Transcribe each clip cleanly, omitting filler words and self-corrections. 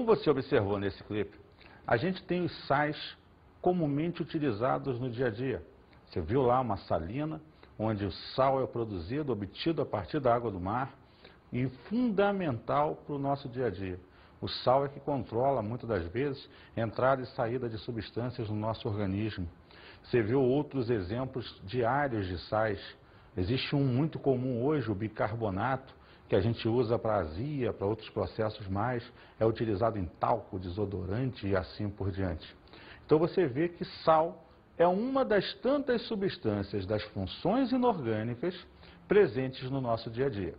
Como você observou nesse clipe, a gente tem os sais comumente utilizados no dia a dia. Você viu lá uma salina, onde o sal é produzido, obtido a partir da água do mar, e fundamental para o nosso dia a dia. O sal é que controla, muitas das vezes, entrada e saída de substâncias no nosso organismo. Você viu outros exemplos diários de sais. Existe um muito comum hoje, o bicarbonato, que a gente usa para azia, para outros processos mais, é utilizado em talco, desodorante e assim por diante. Então você vê que sal é uma das tantas substâncias das funções inorgânicas presentes no nosso dia a dia.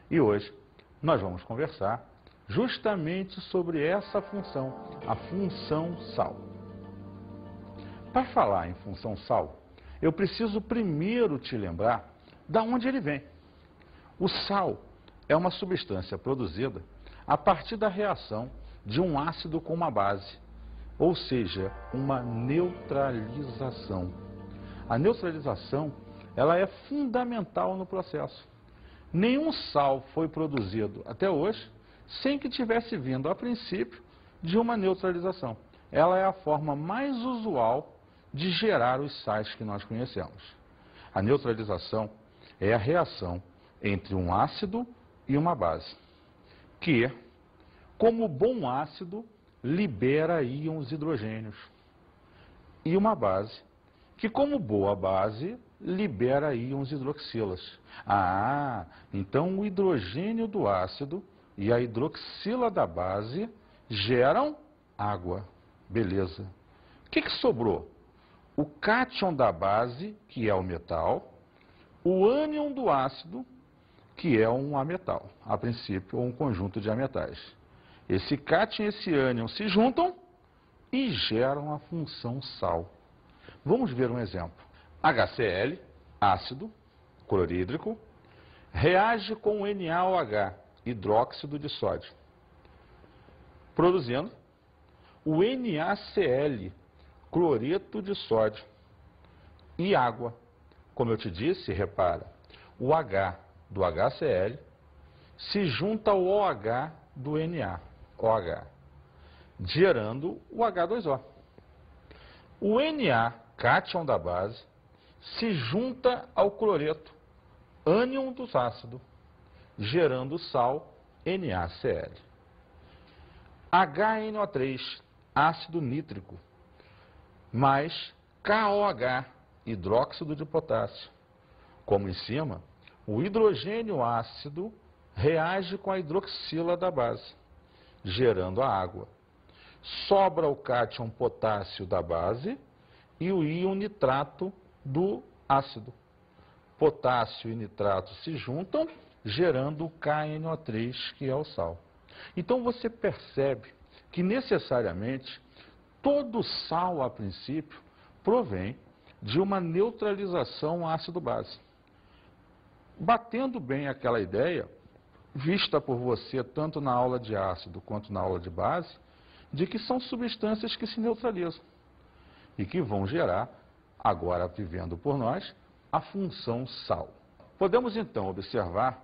E hoje nós vamos conversar justamente sobre essa função, a função sal. Para falar em função sal, eu preciso primeiro te lembrar de onde ele vem. O sal é uma substância produzida a partir da reação de um ácido com uma base, ou seja, uma neutralização. A neutralização, ela é fundamental no processo. Nenhum sal foi produzido até hoje sem que tivesse vindo, a princípio, de uma neutralização. Ela é a forma mais usual de gerar os sais que nós conhecemos. A neutralização é a reação entre um ácido e uma base, que, como bom ácido, libera íons hidrogênios. E uma base, que como boa base, libera íons hidroxilas. Então o hidrogênio do ácido e a hidroxila da base geram água. Beleza. O que sobrou? O cátion da base, que é o metal, o ânion do ácido, que é um ametal, a princípio, ou um conjunto de ametais. Esse cátion e esse ânion se juntam e geram a função sal. Vamos ver um exemplo. HCl, ácido clorídrico, reage com NaOH, hidróxido de sódio, produzindo o NaCl, cloreto de sódio, e água. Como eu te disse, repara, o H do HCl se junta ao OH do NaOH, gerando o H2O. O Na, cátion da base, se junta ao cloreto, ânion do ácido, gerando o sal NaCl. HNO3, ácido nítrico, mais KOH, hidróxido de potássio. Como em cima, o hidrogênio ácido reage com a hidroxila da base, gerando a água. Sobra o cátion potássio da base e o íon nitrato do ácido. Potássio e nitrato se juntam, gerando o KNO3, que é o sal. Então você percebe que necessariamente todo sal, a princípio, provém de uma neutralização ácido-base. Batendo bem aquela ideia, vista por você tanto na aula de ácido quanto na aula de base, de que são substâncias que se neutralizam e que vão gerar, agora vivendo por nós, a função sal. Podemos então observar,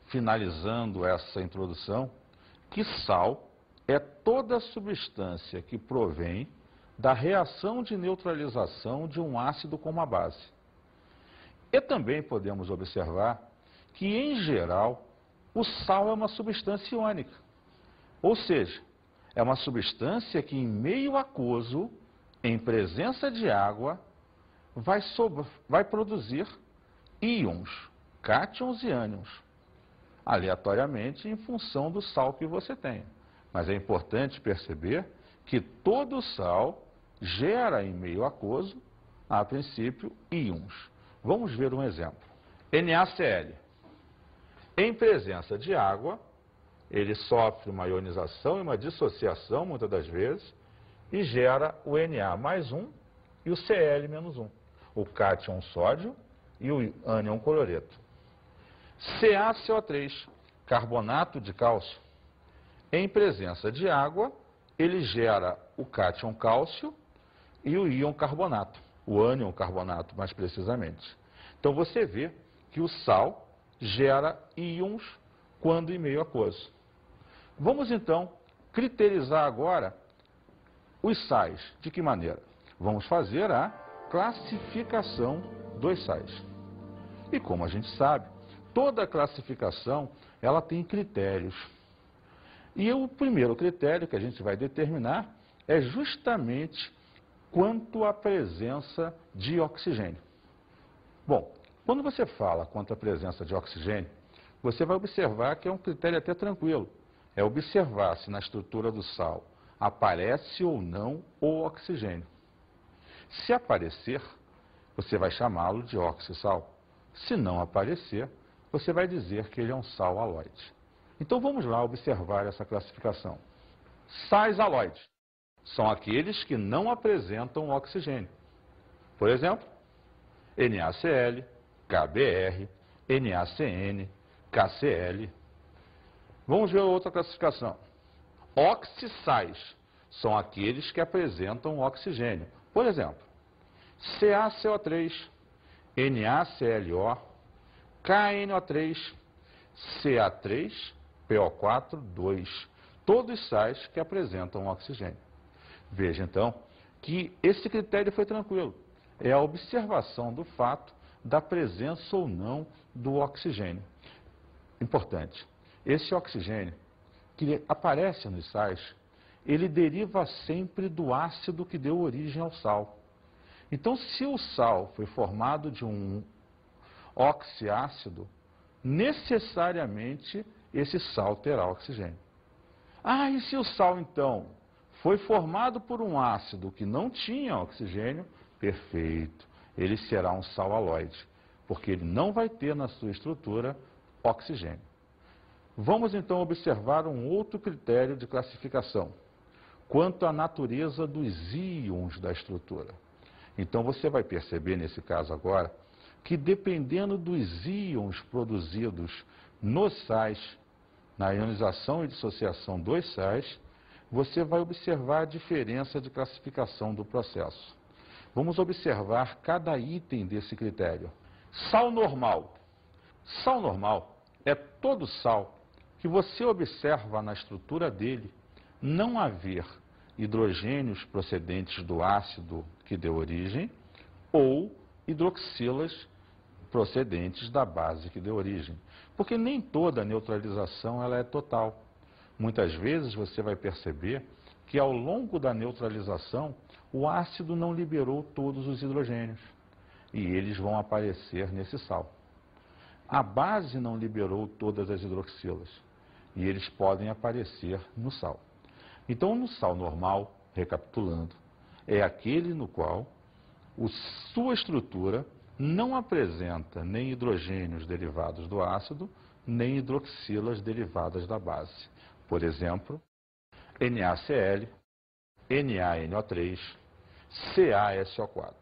finalizando essa introdução, que sal é toda substância que provém da reação de neutralização de um ácido com uma base. E também podemos observar que, em geral, o sal é uma substância iônica, ou seja, é uma substância que, em meio aquoso, em presença de água, vai produzir íons, cátions e ânions, aleatoriamente em função do sal que você tenha. Mas é importante perceber que todo sal gera em meio aquoso, a princípio, íons. Vamos ver um exemplo. NaCl. Em presença de água, ele sofre uma ionização e uma dissociação, muitas das vezes, e gera o Na mais 1 e o Cl menos 1. O cátion sódio e o ânion cloreto. CaCO3, carbonato de cálcio. Em presença de água, ele gera o cátion cálcio e o íon carbonato, o ânion carbonato, mais precisamente. Então você vê que o sal gera íons quando em meio aquoso. Vamos então criterizar agora os sais. De que maneira? Vamos fazer a classificação dos sais. E como a gente sabe, toda classificação ela tem critérios. E o primeiro critério que a gente vai determinar é justamente quanto à presença de oxigênio. Bom, quando você fala quanto à presença de oxigênio, você vai observar que é um critério até tranquilo. É observar se na estrutura do sal aparece ou não o oxigênio. Se aparecer, você vai chamá-lo de oxissal. Se não aparecer, você vai dizer que ele é um sal halóide. Então vamos lá observar essa classificação. Sais halóides são aqueles que não apresentam oxigênio. Por exemplo, NaCl, KBr, NaCN, KCl. Vamos ver outra classificação. Oxissais são aqueles que apresentam oxigênio. Por exemplo, CaCO3, NaClO, KNO3, Ca3PO4, todos sais que apresentam oxigênio. Veja então que esse critério foi tranquilo. É a observação do fato da presença ou não do oxigênio. Importante, esse oxigênio que aparece nos sais, ele deriva sempre do ácido que deu origem ao sal. Então, se o sal foi formado de um oxiácido, necessariamente esse sal terá oxigênio. Ah, e se o sal, então, foi formado por um ácido que não tinha oxigênio? Perfeito, ele será um sal halóide, porque ele não vai ter na sua estrutura oxigênio. Vamos então observar um outro critério de classificação, quanto à natureza dos íons da estrutura. Então você vai perceber nesse caso agora, que dependendo dos íons produzidos nos sais, na ionização e dissociação dos sais, você vai observar a diferença de classificação do processo. Vamos observar cada item desse critério. Sal normal. Sal normal é todo sal que você observa na estrutura dele não haver hidrogênios procedentes do ácido que deu origem ou hidroxilas procedentes da base que deu origem. Porque nem toda neutralização ela é total. Muitas vezes você vai perceber que ao longo da neutralização o ácido não liberou todos os hidrogênios e eles vão aparecer nesse sal. A base não liberou todas as hidroxilas e eles podem aparecer no sal. Então, no sal normal, recapitulando, é aquele no qual sua estrutura não apresenta nem hidrogênios derivados do ácido, nem hidroxilas derivadas da base. Por exemplo, NaCl, NaNO3, CaSO4.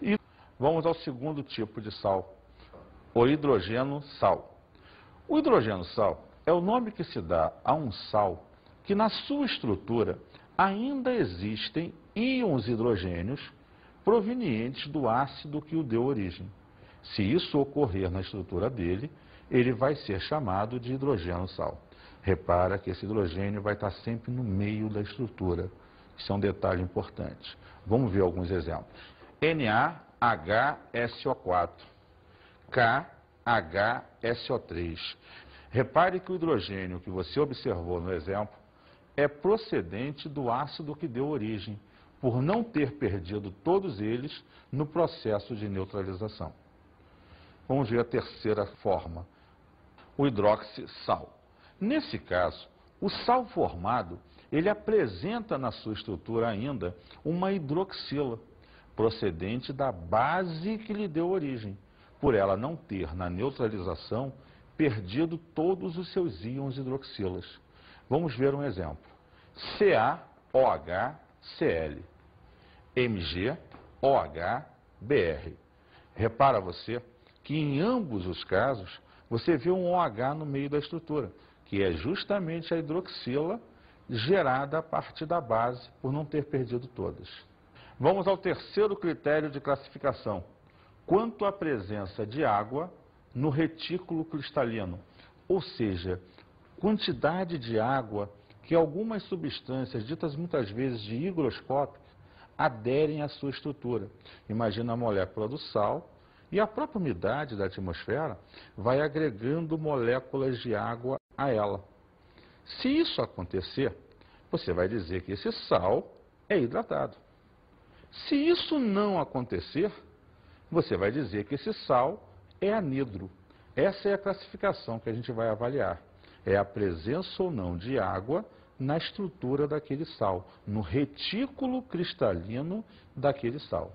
E vamos ao segundo tipo de sal, o hidrogeno sal. O hidrogeno sal é o nome que se dá a um sal que na sua estrutura ainda existem íons hidrogênios provenientes do ácido que o deu origem. Se isso ocorrer na estrutura dele, ele vai ser chamado de hidrogeno sal. Repara que esse hidrogênio vai estar sempre no meio da estrutura. Isso é um detalhe importante. Vamos ver alguns exemplos. NaHSO4, KHSO3. Repare que o hidrogênio que você observou no exemplo é procedente do ácido que deu origem, por não ter perdido todos eles no processo de neutralização. Vamos ver a terceira forma, o hidroxissal. Nesse caso, o sal formado, ele apresenta na sua estrutura ainda uma hidroxila, procedente da base que lhe deu origem, por ela não ter, na neutralização, perdido todos os seus íons hidroxilas. Vamos ver um exemplo. CaOHCl, MgOHBr. Repara você que em ambos os casos você vê um OH no meio da estrutura, que é justamente a hidroxila gerada a partir da base, por não ter perdido todas. Vamos ao terceiro critério de classificação, quanto à presença de água no retículo cristalino, ou seja, quantidade de água que algumas substâncias, ditas muitas vezes de higroscópicas, aderem à sua estrutura. Imagina a molécula do sal e a própria umidade da atmosfera vai agregando moléculas de água a ela. Se isso acontecer, você vai dizer que esse sal é hidratado. Se isso não acontecer, você vai dizer que esse sal é anidro. Essa é a classificação que a gente vai avaliar. É a presença ou não de água na estrutura daquele sal, no retículo cristalino daquele sal.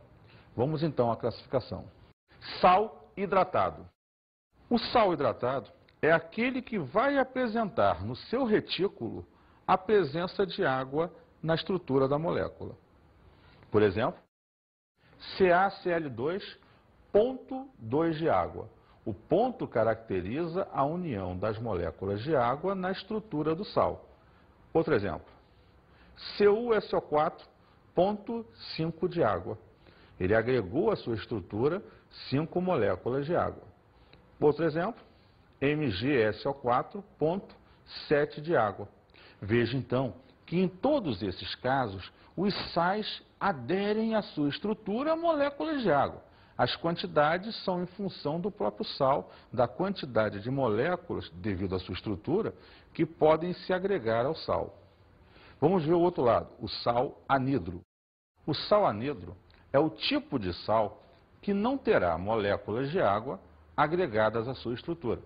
Vamos então à classificação. Sal hidratado. O sal hidratado é aquele que vai apresentar no seu retículo a presença de água na estrutura da molécula. Por exemplo, CaCl2, ponto 2 de água. O ponto caracteriza a união das moléculas de água na estrutura do sal. Outro exemplo, CuSO4, ponto 5 de água. Ele agregou à sua estrutura 5 moléculas de água. Outro exemplo, MgSO4, ponto 7 de água. Veja então que em todos esses casos, os sais aderem à sua estrutura a moléculas de água. As quantidades são em função do próprio sal, da quantidade de moléculas, devido à sua estrutura, que podem se agregar ao sal. Vamos ver o outro lado, o sal anidro. O sal anidro é o tipo de sal que não terá moléculas de água agregadas à sua estrutura,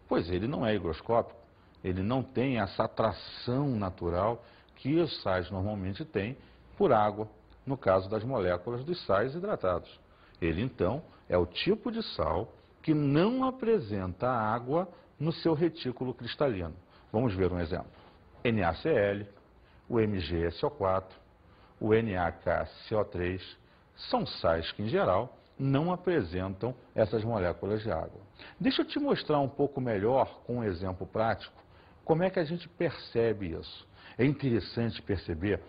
pois ele não é higroscópico, ele não tem essa atração natural que os sais normalmente têm por água, no caso das moléculas dos sais hidratados. Ele, então, é o tipo de sal que não apresenta água no seu retículo cristalino. Vamos ver um exemplo. NaCl, o MgSO4, o NaKCO3 são sais que, em geral, não apresentam essas moléculas de água. Deixa eu te mostrar um pouco melhor, com um exemplo prático, como é que a gente percebe isso. É interessante perceber